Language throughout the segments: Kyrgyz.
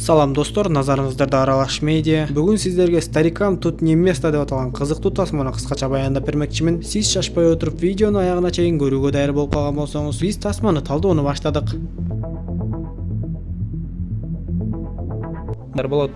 Салам достор, назарыңыздарда Аралаш медиа. Бүгүн сиздерге Старикам тут не место деп аталган кызыктуу тасманы кыскача баяндап бермекчимин. Сиз шашпай отуруп видеону аягына чейин көрүүгө даяр болуп калган болсоңуз, биз тасманы талдоону баштадык. Болот.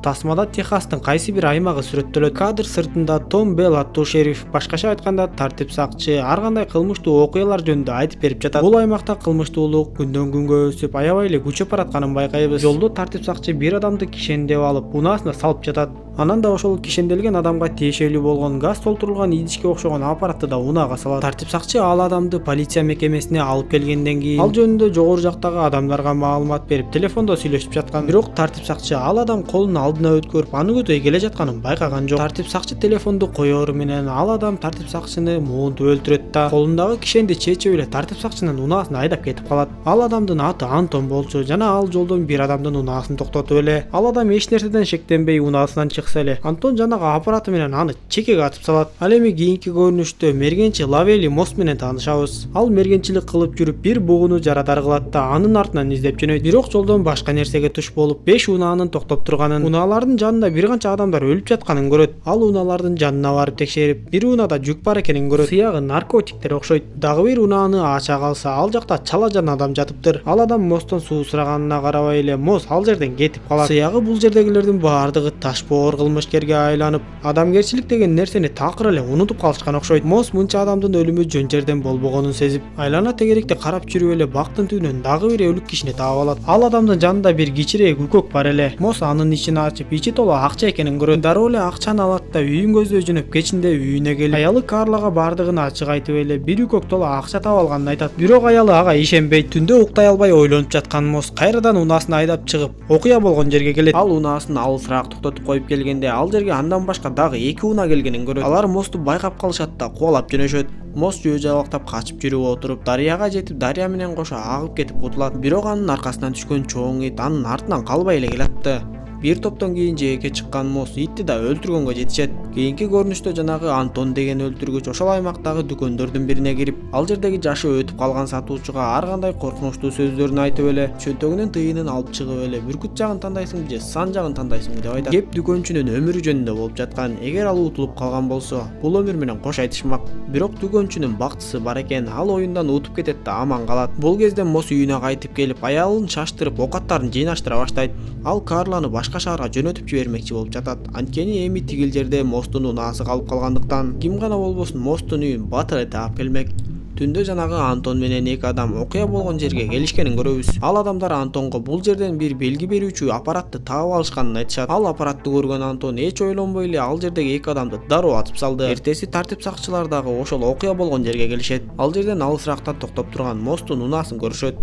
Тасмада Техастын кайсы бир аймагы сүрөттөлөт. Кадр сыртында Том Белл аттуу шериф, башкача айтканда тартип сакчы, ар кандай кылмыштуу окуялар жөнүндө айтып берип жатат. Бул аймакта кылмыштуулук күндөн күнгө өсүп, аябай эле күчөп баратканын байкайбыз. Жолдо тартип сакчы бир адамды кишендеп алып, унаасына салып жатат. Анан да ошол кишенделген адамга тиешелүү болгон газ толтурулган идишке окшогон аппаратты да унаага салат. Тартип сакчы ал адамды полиция мекемесине алып келгенден кийин ал жөнүндө жогору жактагы адамдарга маалымат берип, телефондо сүйлөшүп жаткан. Бирок тартип сакчы ал адам колун алдына өткөрүп, аны көтөй келе жатканын байкаган жок. Тартип сакчы телефонду коёру менен ал адам тартип сакчыны муунтуп өлтүрөт да колундагы кишенди чечип эле тартип сакчынын унаасына айдап кетип калат. Ал адамдын аты Антон болчу жана ал жолдон бир адамдын унаасын токтотуп эле. Ал адам эч нерседен шектенбей унаасынан чыкса эле, Антон жанагы аппараты менен аны чекеге атып салат. Ал эми кийинки көрүнүштө мергенчи Лавели Мост менен таанышабыз. Ал мергенчилик кылып жүрүп бир бугуну жарадар кылат да анын артынан издеп жөнөйт. Бирок жолдон башка нерсеге туш болуп 5 унаанын токтоп турганын, унаалардын жанында бир канча адамдар өлүп жатканын көрөт. Ал унаалардын жанына барып текшерип, бир унаада жүк бар экенин көрөт. Сыягы наркотиктер окшойт. Дагы бир унааны ача калса, ал жакта чала жан адам жатыптыр. Ал адам Мосттон суу сураганына карабай эле Мост ал жерден кетип калат. Сыягы бул жердегилердин баардыгы ташбоор кылмышкерге айланып, адамгерчилик деген нерсени такыр эле унутуп калышкан окшойт. Мост мынча адамдын өлүмү жөн жерден болбогонун сезип, айлана тегеректе карап жүрүп эле бактын түбүнөн дагы бир өлүк кишини таап алат. Ал адамдын жанында бир кичирээк үкөк бар эле. Мост анын ичин ачып, ичи толо акча экенин көрөт. Дароо эле акчаны алат да үйүн көздөй жөнөп кечинде үйүнө келип, аялы Карлага бардыгын ачык айтып эле бир үкөк толо акча таап алганын айтат. Бирок аялы ага ишенбейт. Түндө уктай албай ойлонуп жаткан Мост кайрадан унаасына айдап чыгып, окуя болгон жерге келет. Ал унаасын алысыраак токтотуп коюп келгенде, ал жерге андан башка дагы 2 унаа келгенин көрөт. Алар Мосту байкап калышат да кубалап жөнөшөт. Мост жөө жабактап качып жүрүп отуруп, дарыяга жетип, дарыя менен кошо агып кетип кутулат. Бирок анын аркасынан түшкөн чоң ит анын артынан калбай эле келатты. Бир топтон кийин жээкке чыккан Мост итти да өлтүргөнгө жетишет. Кийинки көрүнүштө жанагы Антон деген өлтүргүч ошол аймактагы дүкөндөрдүн бирине кирип, ал жердеги жашы өтүп калган сатуучуга ар кандай коркунучтуу сөздөрүн айтып эле, чөнтөгүнүн тыйынын алып чыгып эле, бүркүт жагын тандайсыңбы же сан жагын тандайсыңбы деп айтат. Кеп дүкөнчүнүн өмүрү жөнүндө болуп жаткан. Эгер ал утулуп калган болсо, бул өмүр менен кош айтышмак. Бирок дүкөнчүнүн бактысы бар экен, ал оюндан утуп кетет да аман калат. Бул кезде Мост үйүнө кайтып келип, аялын шаштырып, окаттарын жыйнаштыра баштайт. Ал Карланы башка шаарга жөнөтүп жибермекчи болуп жатат. Анткени эми тигил жерде Мосттун унаасы калып калгандыктан, ким гана болбосун Мосттун үйүн батыр эте алып келмек. Түндө жанагы Антон менен 2 адам окуя болгон жерге келишкенин көрөбүз. Ал адамдар Антонго бул жерден бир белги берүүчү аппаратты таап алышканын айтышат. Ал аппаратты көргөн Антон эч ойлонбой эле ал жердеги 2 адамды дароо атып салды. Эртеси тартип сакчылар дагы ошол окуя болгон жерге келишет. Ал жерден алысыракта токтоп турган Мосттун унаасын көрүшөт.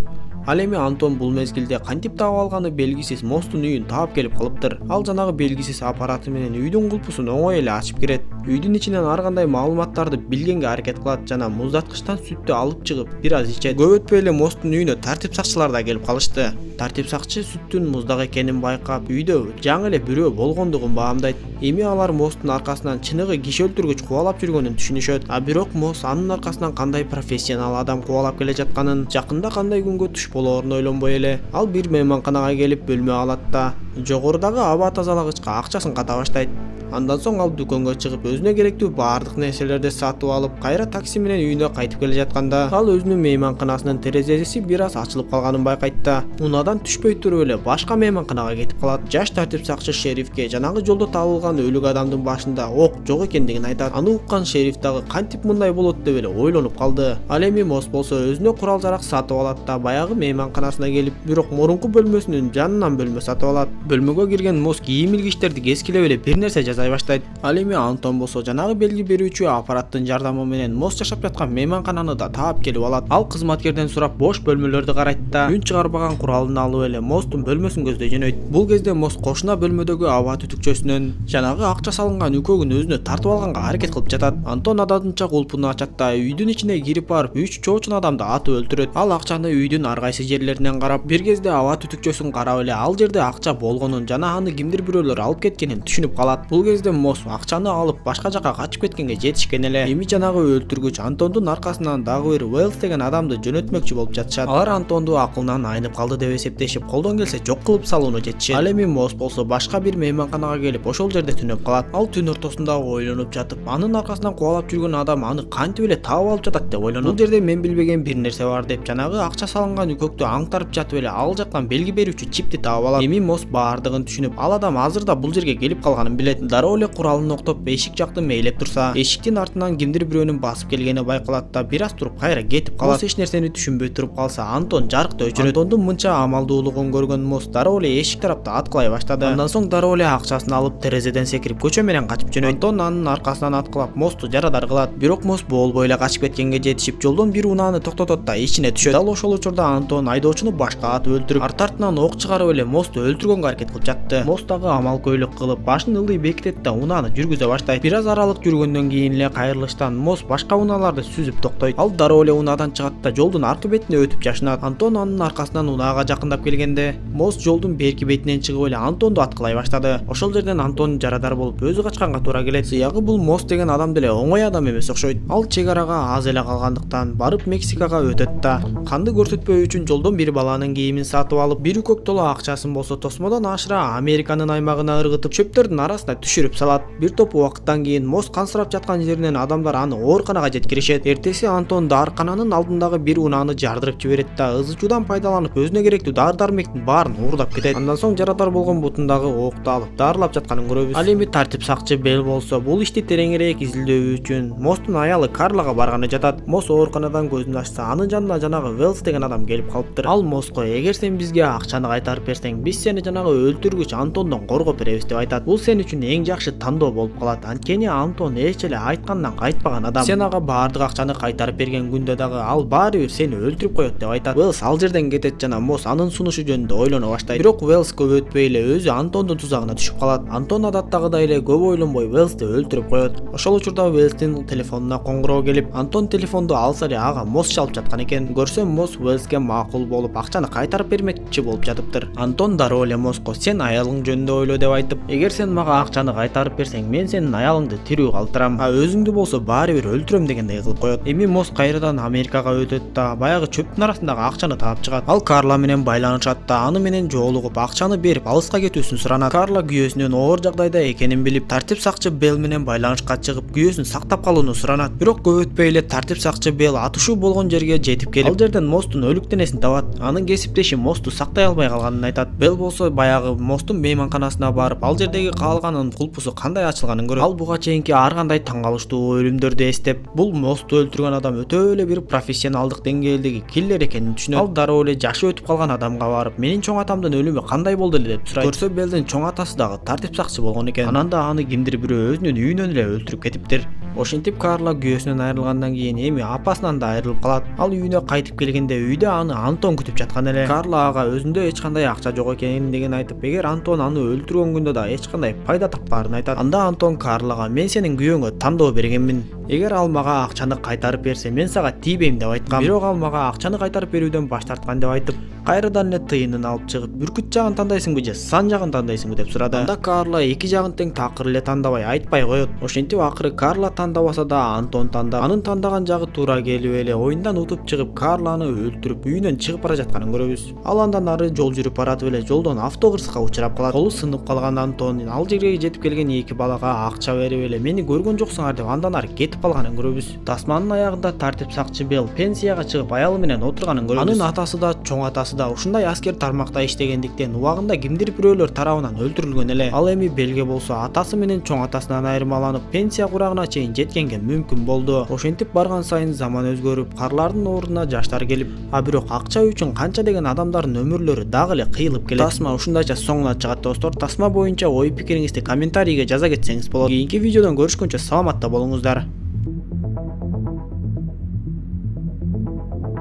Ал эми Антон бул мезгилде кантип таап алганы белгисиз Мосттун үйүн таап келип калыптыр. Ал жанагы белгисиз аппараты менен үйдүн кулпусун оңой эле ачып кирет. Үйдүн ичинен ар кандай маалыматтарды билгенге аракет кылат жана муздаткычтан сүттү алып чыгып бир аз ичет. Көп өтпөй эле Мосттун үйүнө тартип сакчылар да келип калышты. Тартип сакчы сүттүн муздак экенин байкап, үйдө жаңы эле бирөө болгондугун баамдайт. Эми алар Мосттун аркасынан чыныгы киши өлтүргүч кубалап жүргөнүн түшүнүшөт. Бирок Мост анын аркасынан кандай профессионал адам кубалап келе жатканын, жакында кандай күнгө туш болоорун ойлонбой эле, ал бир мейманканага келип бөлмө алат да жогорудагы аба тазалагычка акчасын ката баштайт. Андан соң ал дүкөнгө чыгып, өзүнө керектүү баардык нерселерди сатып алып, кайра такси менен үйүнө кайтып келе жатканда, ал өзүнүн мейманканасынын терезеси бир аз ачылып калганын байкайт да унаадан түшпөй туруп эле башка мейманканага кетип калат. Жаш тартип сакчы шерифке жанагы жолдо табылган өлүк адамдын башында ок жок экендигин айтат. Аны уккан шериф дагы кантип мындай болот деп эле ойлонуп калды. Ал эми Мост болсо өзүнө курал жарак сатып алат да баягы мейманканасына келип, бирок мурунку бөлмөсүнүн жанынан бөлмө сатып алат. Бөлмөгө кирген Мост кийим илгичтерди кескилеп эле бир нерсе жасай баштайт. Ал эми Антон болсо жанагы белги берүүчү аппараттын жардамы менен Мост жашап жаткан мейманкананы да таап келип алат. Ал кызматкерден сурап бош бөлмөлөрдү карайт да үн чыгарбаган куралын алып эле Мосттун бөлмөсүн көздөй жөнөйт. Бул кезде Мост кошуна бөлмөдөгү аба түтүкчөсүнөн жанагы акча салынган үкөгүн өзүнө тартып алганга аракет кылып жатат. Антон ададынча кулпуну ачат да үйдүн ичине кирип барып 3 чоочун адамды атып өлтүрөт. Ал акчаны үйдүн ар кайсы жерлеринен карап, бир кезде аба түтүкчөсүн карап эле ал жерде акча болгонун жана аны кимдир бирөөлөр алып кеткенин түшүнүп калат. Бул кезде Мосс акчаны алып башка жака качып кеткенге жетишкен эле. Эми жанагы өлтүргүч Антондун аркасынан дагы бир Уэллс деген адамды жөнөтмөкчү болуп жатышат. Алар Антонду акылынан айнып калды деп эсептешип, колдон келсе жок кылып салууну жетишет. Ал эми Мосс болсо башка бир мейманканага келип ошол жерде түнөп калат. Ал түн ортосунда ойлонуп жатып, анын аркасынан кубалап жүргөн адам аны кантип эле таап алып жатат деп ойлонот. Бул жерде мен билбеген бир нерсе бар деп жанагы акча салынган үкөктү аңтарып жатып эле ал жактан белги берүүчү чипти таап алат. Эми Мосс баардыгын түшүнүп, ал адам азырда бул жерге келип калганын билет. Дароо эле куралын октоп эшик жакты мейлеп турса, эшиктин артынан кимдир бирөөнүн басып келгени байкалат да бир аз туруп кайра кетип калат. Эч нерсени түшүнбөй туруп калса, Антон жарыкты өчүрөт. Антондун мынча амалдуулугун көргөн Мосс дароо эле эшик тарапта аткылай баштады. Андан соң дароо эле акчасын алып терезеден секирип көчө менен качып жөнөйт. Антон анын аркасынан аткылап Моссу жарадар кылат. Бирок Мосс болбой эле качып кеткенге жетишип, жолдон бир унааны токтотот да ичине түшөт. Дал ошол учурда Антон айдоочуну башка атып өлтүрүп, арт артынан ок чыгарып эле Моссу өлтүргөнгө аракет кылып жатты. Мосс дагы амал көйлөк кылып, башын ылдый бекитет да унааны жүргүзө баштайт. Бир аз аралык жүргөндөн кийин эле кайрылыштан Мосс башка унааларды сүзүп токтойт. Ал дароо эле унаадан чыгат да жолдун аркы бетине өтүп жашынат. Антон анын аркасынан унаага жакындап келгенде, Мосс жолдун берки бетинен чыгып эле Антонду аткылай баштады. Ошол жерден Антон жарадар болуп өзү качканга туура келет. Сыягы бул Мосс деген адам деле оңой адам эмес окшойт. Ал чек арага аз эле калгандыктан барып Мексикага өтөт да канды көрсөтпөө үчүн жолдон бир баланын кийимин сатып алып, бир үкөк толо акчасын болсо тосмодон ашыра Американын аймагына ыргытып, чөптөрдүн арасына түшүрүп салат. Бир топ убакыттан кийин Мосс кансырап жаткан жеринен адамдар аны ооруканага жеткиришет. Эртеси Антон дарыкананын алдындагы бир унааны жардырып жиберет да ызычуудан пайдаланып өзүнө керектүү дары-дармектин баарын уурдап кетет. Андан соң жарадар болгон бутундагы окту алып дарылап жатканын көрөбүз. Ал эми тартип сакчы Бел болсо бул ишти тереңирээк изилдөө үчүн Мосстун аялы Карлага барганы жатат. Мосс ооруканадан көзүн ачса, анын жанына жанагы Уэллс деген адам келип калыптыр. Ал Мосско эгер сен бизге акчаны кайтарып берсең, биз сени жанагы өлтүргүч Антондон коргоп беребиз деп айтат. Бул сен үчүн эң жакшы тандоо болуп калат. Анткени Антон эч эле айткандан кайтпаган адам. Сен ага баардык акчаны кайтарып берген күндө дагы ал баары бир сени өлтүрүп коет деп айтат. Уэллс ал жерден кетет жана Мосс анын сунушу жөнүндө ойлоно баштайт. Бирок Уэллс көп өтпөй эле өзү Антондун тузагына түшүп калат. Антон адаттагыдай эле көп ойлонбой Уэллсти өлтүрүп коет. Ошол учурда Уэллстин телефонуна коңгуроо келип, Антон телефонду алса эле ага Мосс чалып жаткан экен. Көрсө Мосс Уэллске макул болуп акчаны кайтарып бермекчи болуп жатыптыр. Антон дароо эле Мосско сен аялың жөнүндө ойло деп айтып, эгер сен мага акчаны кайтарып берсең, мен сенин аялыңды тирүү калтырам, өзүңдү болсо баары бир өлтүрөм дегендей кылып коет. Эми Мосс кайрадан Америкага өтөт да баягы чөптүн арасындагы акчаны таап чыгат. Ал Карла менен байланышат да аны менен жолугуп акчаны берип алыска кетүүсүн суранат. Карла күйөөсүнүн оор жагдайда экенин билип, тартип сакчы Бел менен байланышка чыгып күйөөсүн сактап калууну суранат. Бирок көп өтпөй эле тартип сакчы Бел атышуу болгон жерге жетип келип, ал жерден Мосстун өлүк денесин табат. Анын кесиптеши Моссту сактай албай калганын айтат. Бел болсо баягы Мосстун мейманканасына барып, ал жердеги каалганын кулпусу кандай ачылганын көрөт. Ал буга чейинки ар кандай таң калыштуу өлүмдөрдү эстеп, бул Моссту өлтүргөн адам өтө эле бир профессионалдык деңгээлдеги киллер экенин түшүнөт. Ал дароо эле жашы өтүп калган адамга барып, менин чоң атамдын өлүмү кандай болду эле деп сурайт. Көрсө Белдин чоң атасы дагы тартип сакчы болгон экен. Анан да аны кимдир бирөө өзүнүн үйүнөн эле өлтүрүп кетиптир. Ошентип Карла күйөөсүнөн айрылгандан кийин эми апасынан да айрылып калат. Ал үйүнө кайтып келгенде үйдө аны Антон күтүп жаткан эле. Карла ага өзүндө эч кандай акча жок экендигин айтып, эгер Антон аны өлтүргөн күндө да эч кандай пайда таппаарын айтат. Анда Антон Карлага мен сенин күйөөңө тандоо бергенмин. Эгер ал мага акчаны кайтарып берсе, мен сага тийбейм деп айткам. Бирок ал мага акчаны кайтарып берүүдөн баш тарткан деп айтып, кайрадан эле тыйынын алып чыгып, бүркүт жагын тандайсыңбы же сан жагын тандайсыңбы деп сурады. Анда Карла эки жагын тең такыр эле тандабай айтпай коет. Ошентип акыры Карла тандабаса да Антон тандап, анын тандаган жагы туура келип эле оюндан утуп чыгып, Карланы өлтүрүп үйүнөн чыгып бара жатканын көрөбүз. Ал андан ары жол жүрүп баратып эле жолдон автокырсыкка учурап калат. Колу сынып калган Антон ал жерге жетип келген эки балага акча берип эле мени көргөн жоксуңар деп андан ары кетип калганын көрөбүз. Тасманын аягында тартип сакчы Бел пенсияга чыгып аялы менен отурганын көрөбүз. Анын атасы да чоң атасы да ушундай аскер тармакта иштегендиктен убагында кимдир бирөөлөр тарабынан өлтүрүлгөн эле. Ал эми Белге болсо атасы менен чоң атасынан айырмаланып пенсия курагына чейин жеткенге мүмкүн болду. Ошентип барган сайын заман өзгөрүп, карлардын ордуна жаштар келип, бирок акча үчүн канча деген адамдардын өмүрлөрү дагы эле кыйылып келет. Тасма ушундайча соңуна чыгат достор. Тасма боюнча ой пикириңизди комментарийге жаза кетсеңиз болот. Кийинки видеодон көрүшкөнчө саламатта болуңуздар.